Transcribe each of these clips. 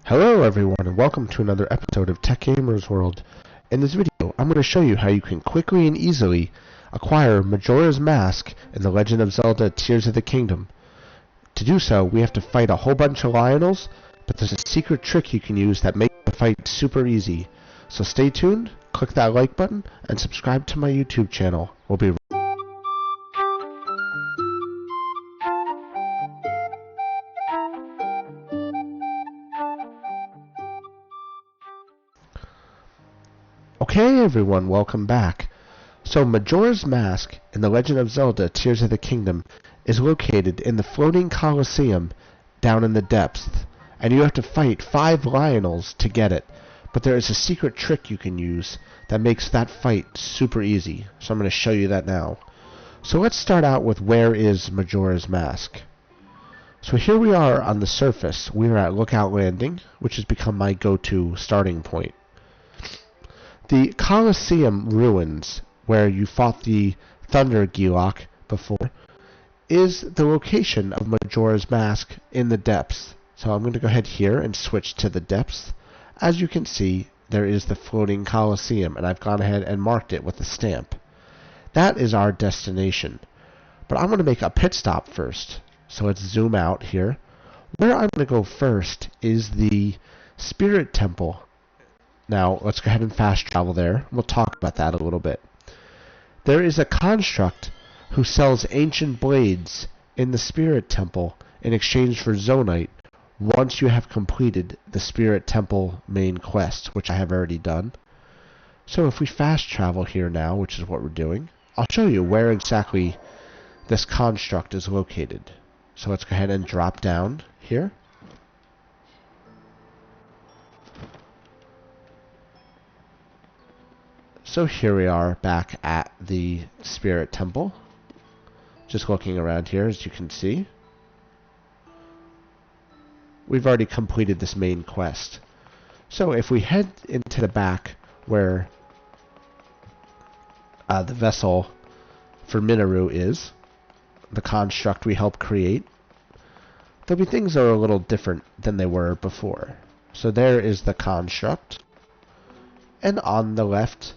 Hello everyone and welcome to another episode of Tech Gamers World. In this video, I'm going to show you how you can quickly and easily acquire Majora's Mask in The Legend of Zelda Tears of the Kingdom. To do so, we have to fight a whole bunch of Lionels, but there's a secret trick you can use that makes the fight super easy. So stay tuned, click that like button, and subscribe to my YouTube channel. We'll be Okay everyone, welcome back. So Majora's Mask in The Legend of Zelda Tears of the Kingdom is located in the floating Colosseum down in the depths, and you have to fight 5 Lionels to get it. But there is a secret trick you can use that makes that fight super easy, so I'm going to show you that now. So let's start out with where is Majora's Mask. So here we are on the surface. We are at Lookout Landing, which has become my go-to starting point. The Colosseum ruins, where you fought the Thunder Gelock before, is the location of Majora's Mask in the depths. So I'm going to go ahead here and switch to the depths. As you can see, there is the floating Colosseum, and I've gone ahead and marked it with a stamp. That is our destination. But I'm going to make a pit stop first. So let's zoom out here. Where I'm going to go first is the Spirit Temple. Now, let's go ahead and fast travel there. We'll talk about that a little bit. There is a construct who sells ancient blades in the Spirit Temple in exchange for Zonaite once you have completed the Spirit Temple main quest, which I have already done. So if we fast travel here now, which is what we're doing, I'll show you where exactly this construct is located. So let's go ahead and drop down here. So here we are back at the Spirit Temple. Just looking around here, as you can see. We've already completed this main quest. So if we head into the back where the vessel for Minoru is, the construct we helped create, there'll be things that are a little different than they were before. So there is the construct. And on the left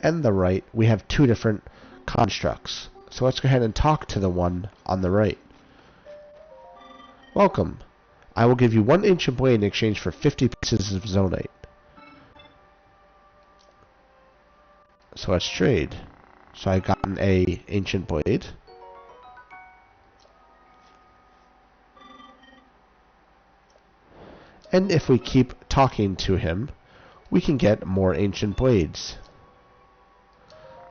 and the right, we have 2 different constructs. So let's go ahead and talk to the one on the right. Welcome. I will give you 1 ancient blade in exchange for 50 pieces of Zonaite. So let's trade. So I got an ancient blade. And if we keep talking to him, we can get more ancient blades.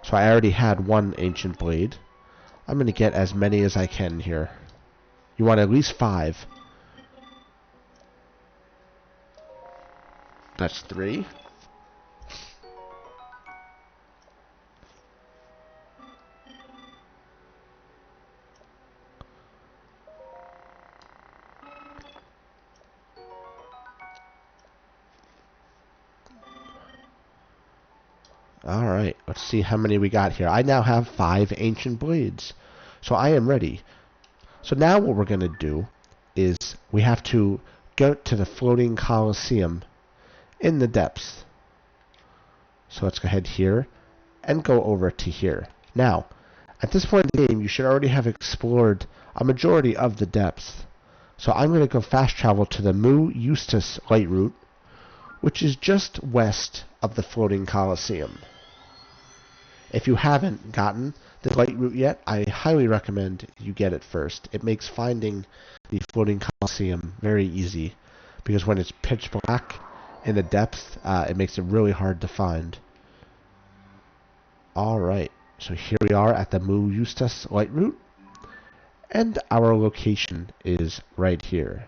So I already had 1 ancient blade. I'm going to get as many as I can here. You want at least 5. That's 3. Alright, let's see how many we got here. I now have 5 ancient blades. So I am ready. So now what we're going to do is we have to go to the floating Colosseum in the depths. So let's go ahead here and go over to here. Now, at this point in the game, you should already have explored a majority of the depths. So I'm going to go fast travel to the Mu Eustace Light Route, which is just west of the floating Colosseum. If you haven't gotten the light route yet, I highly recommend you get it first. It makes finding the floating Colosseum very easy, because when it's pitch black in the depths, it makes it really hard to find. Alright, so here we are at the Mu Eustace Light Route, and our location is right here.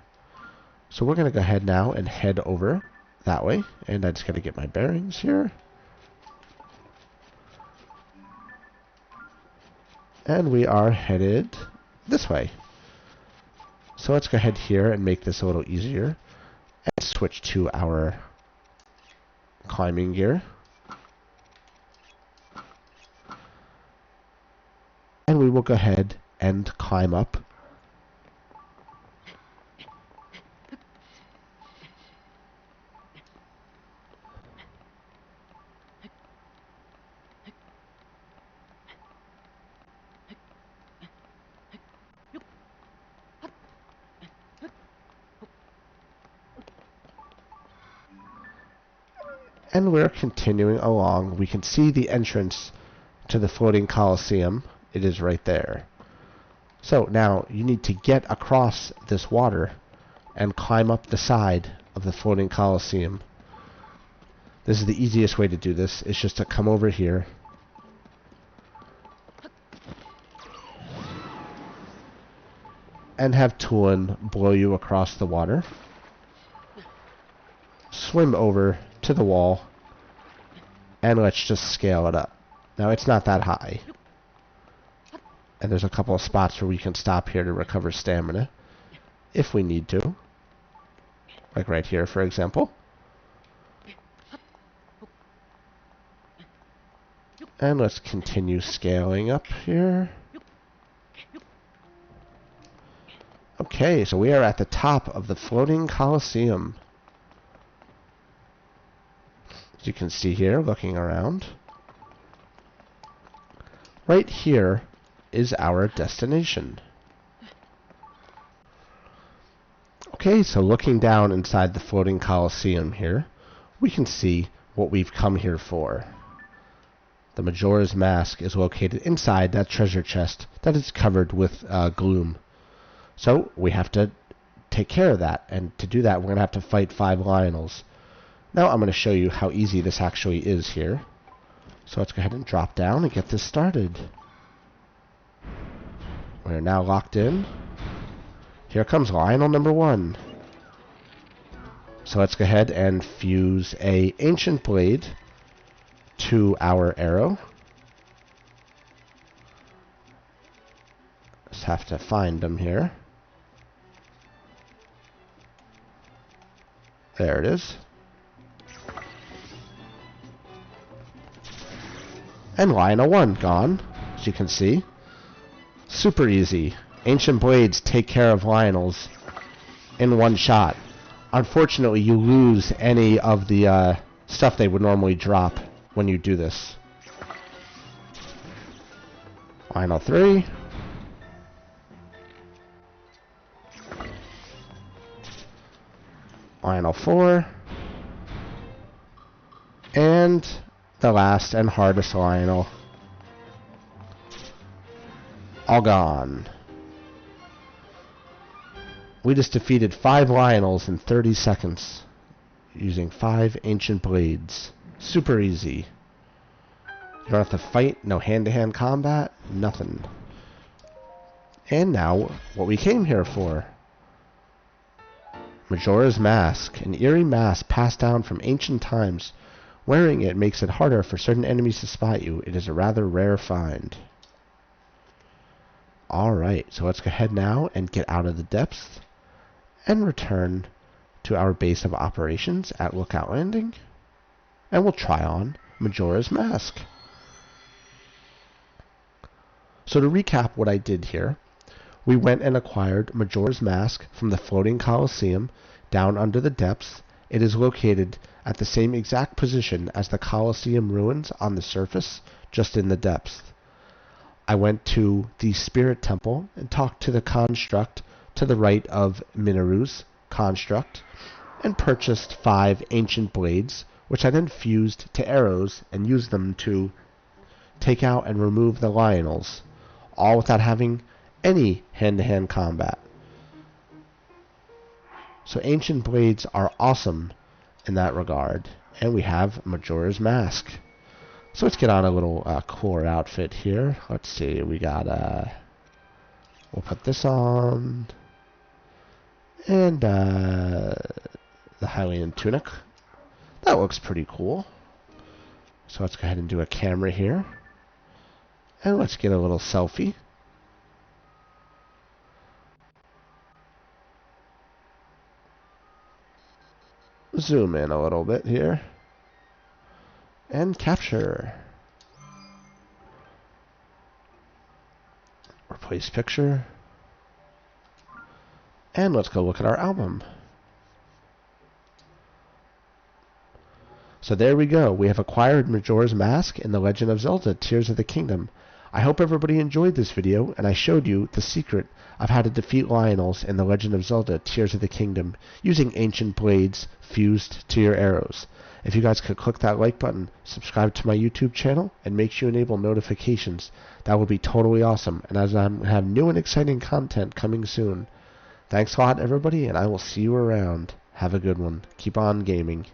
So we're going to go ahead now and head over that way, and I just got to get my bearings here. And we are headed this way. So let's go ahead here and make this a little easier. And switch to our climbing gear. And we will go ahead and climb up And we're continuing along. We can see the entrance to the floating Colosseum. It is right there. So now you need to get across this water and climb up the side of the floating Colosseum. This is the easiest way to do this. It's just to come over here. And have Tulin blow you across the water. Swim over to the wall. And let's just scale it up. Now it's not that high. And there's a couple of spots where we can stop here to recover stamina. If we need to. Like right here, for example. And let's continue scaling up here. Okay, so we are at the top of the floating Colosseum. As you can see here, looking around. Right here is our destination. Okay, so looking down inside the floating Colosseum here, we can see what we've come here for. The Majora's Mask is located inside that treasure chest that is covered with gloom. So we have to take care of that, and to do that we're going to have to fight 5 Lionels. Now I'm going to show you how easy this actually is here. So let's go ahead and drop down and get this started. We're now locked in. Here comes Lionel number 1. So let's go ahead and fuse a Ancient Blade to our arrow. Just have to find them here. There it is. And Lionel 1 gone, as you can see. Super easy. Ancient Blades take care of Lionels in one shot. Unfortunately, you lose any of the stuff they would normally drop when you do this. Lionel 3. Lionel 4. And the last and hardest Lionel. All gone. We just defeated 5 Lionels in 30 seconds using 5 Ancient Blades. Super easy. You don't have to fight, no hand-to-hand combat, nothing. And now, what we came here for. Majora's Mask, an eerie mask passed down from ancient times. Wearing it makes it harder for certain enemies to spot you. It is a rather rare find. Alright, so let's go ahead now and get out of the depths and return to our base of operations at Lookout Landing. And we'll try on Majora's Mask. So to recap what I did here, we went and acquired Majora's Mask from the floating Colosseum down under the depths. It is located at the same exact position as the Colosseum ruins on the surface, just in the depths. I went to the Spirit Temple and talked to the construct to the right of Mineru's construct and purchased 5 Ancient Blades, which I then fused to arrows and used them to take out and remove the Lionels, all without having any hand-to-hand combat. So Ancient Blades are awesome in that regard. And we have Majora's Mask. So let's get on a little cooler outfit here. Let's see, we got we'll put this on. And the Hylian tunic. That looks pretty cool. So let's go ahead and do a camera here. And let's get a little selfie. Zoom in a little bit here. And capture. Replace picture. And let's go look at our album. So there we go. We have acquired Majora's Mask in The Legend of Zelda: Tears of the Kingdom. I hope everybody enjoyed this video, and I showed you the secret of how to defeat Lionels in The Legend of Zelda: Tears of the Kingdom using Ancient Blades fused to your arrows. If you guys could click that like button, subscribe to my YouTube channel, and make sure you enable notifications, that would be totally awesome. And as I have new and exciting content coming soon. Thanks a lot, everybody, and I will see you around. Have a good one. Keep on gaming.